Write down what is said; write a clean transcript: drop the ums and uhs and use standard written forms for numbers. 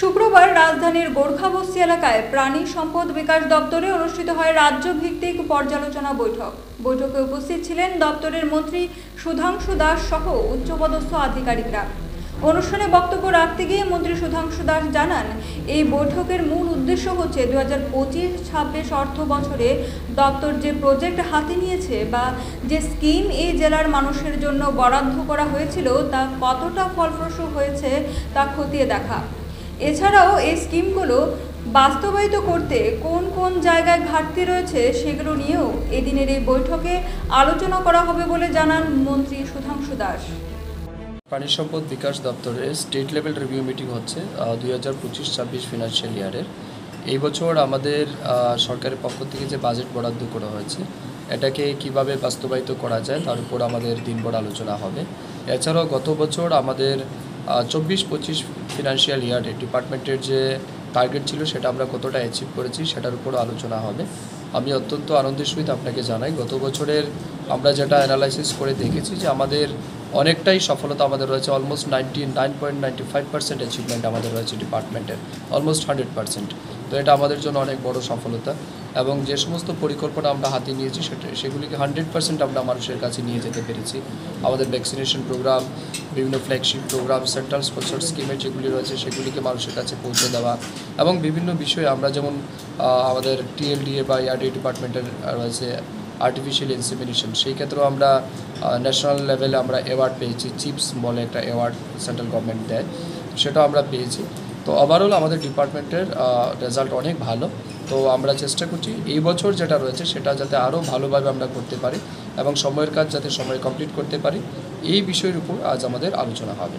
শুক্রবার রাজধানীর গোর্খাবস্তি এলাকায় প্রাণী সম্পদ বিকাশ দপ্তরে অনুষ্ঠিত হয় রাজ্যভিত্তিক পর্যালোচনা বৈঠক। বৈঠকে উপস্থিত ছিলেন দপ্তরের মন্ত্রী সুধাংশু দাস সহ উচ্চপদস্থ আধিকারিকরা। অনুষ্ঠানে বক্তব্য রাখতে গিয়ে মন্ত্রী সুধাংশু দাস জানান, এই বৈঠকের মূল উদ্দেশ্য হচ্ছে 2025-26 অর্থ বছরে দপ্তর যে প্রজেক্ট হাতে নিয়েছে বা যে স্কিম এই জেলার মানুষের জন্য বরাদ্দ করা হয়েছিল তা কতটা ফলপ্রসূ হয়েছে তা খতিয়ে দেখা। এছাড়াও এই স্কিমগুলো বাস্তবায়িত করতে কোন কোন জায়গায় ঘাটতি রয়েছে সেগুলো নিয়েও এদিনের এই বৈঠকে আলোচনা করা হবে বলে জানান মন্ত্রী সুধাংশু দাস। প্রাণী সম্পদ বিকাশ দপ্তরের স্টেট লেভেল রিভিউ মিটিং হচ্ছে 2025-26 ফিনান্সিয়াল ইয়ারের। এই বছর আমাদের সরকারের পক্ষ থেকে যে বাজেট বরাদ্দ করা হয়েছে এটাকে কিভাবে বাস্তবায়িত করা যায় তার উপর আমাদের দিনভর আলোচনা হবে। এছাড়াও গত বছর আমাদের 24-25 ফিনান্সিয়াল ইয়ারে ডিপার্টমেন্টের যে টার্গেট ছিল সেটা আমরা কতটা অ্যাচিভ করেছি সেটার উপরও আলোচনা হবে। আমি অত্যন্ত আনন্দের সহিত আপনাকে জানাই, গত বছরের আমরা যেটা অ্যানালাইসিস করে দেখেছি যে আমাদের অনেকটাই সফলতা আমাদের রয়েছে। অলমোস্ট 99.95% অ্যাচিভমেন্ট আমাদের রয়েছে ডিপার্টমেন্টের, অলমোস্ট 100%। তো এটা আমাদের জন্য অনেক বড় সফলতা এবং যে সমস্ত পরিকল্পনা আমরা হাতে নিয়েছি সেগুলিকে 100% আমরা মানুষের কাছে নিয়ে যেতে পেরেছি। আমাদের ভ্যাকসিনেশন প্রোগ্রাম, বিভিন্ন ফ্ল্যাগশিপ প্রোগ্রাম, সেন্ট্রাল স্পন্সর স্কিমের যেগুলি রয়েছে সেগুলিকে মানুষের কাছে পৌঁছে দেওয়া এবং বিভিন্ন বিষয়ে আমরা যেমন আমাদের TLDA বা ERD ডিপার্টমেন্টের রয়েছে আর্টিফিশিয়াল ইনসেমিনেশন, সেই ক্ষেত্রেও আমরা ন্যাশনাল লেভেলে আমরা অ্যাওয়ার্ড পেয়েছি। চিপস বলে একটা অ্যাওয়ার্ড সেন্ট্রাল গভর্নমেন্ট দেয়, সেটাও আমরা পেয়েছি। তো ওভারঅল আমাদের ডিপার্টমেন্টের রেজাল্ট অনেক ভালো। তো আমরা চেষ্টা করছি এই বছর যেটা রয়েছে সেটা যাতে আরও ভালোভাবে আমরা করতে পারি এবং সময়ের কাজ যাতে সময়ে কমপ্লিট করতে পারি, এই বিষয়ের উপর আজ আমাদের আলোচনা হবে।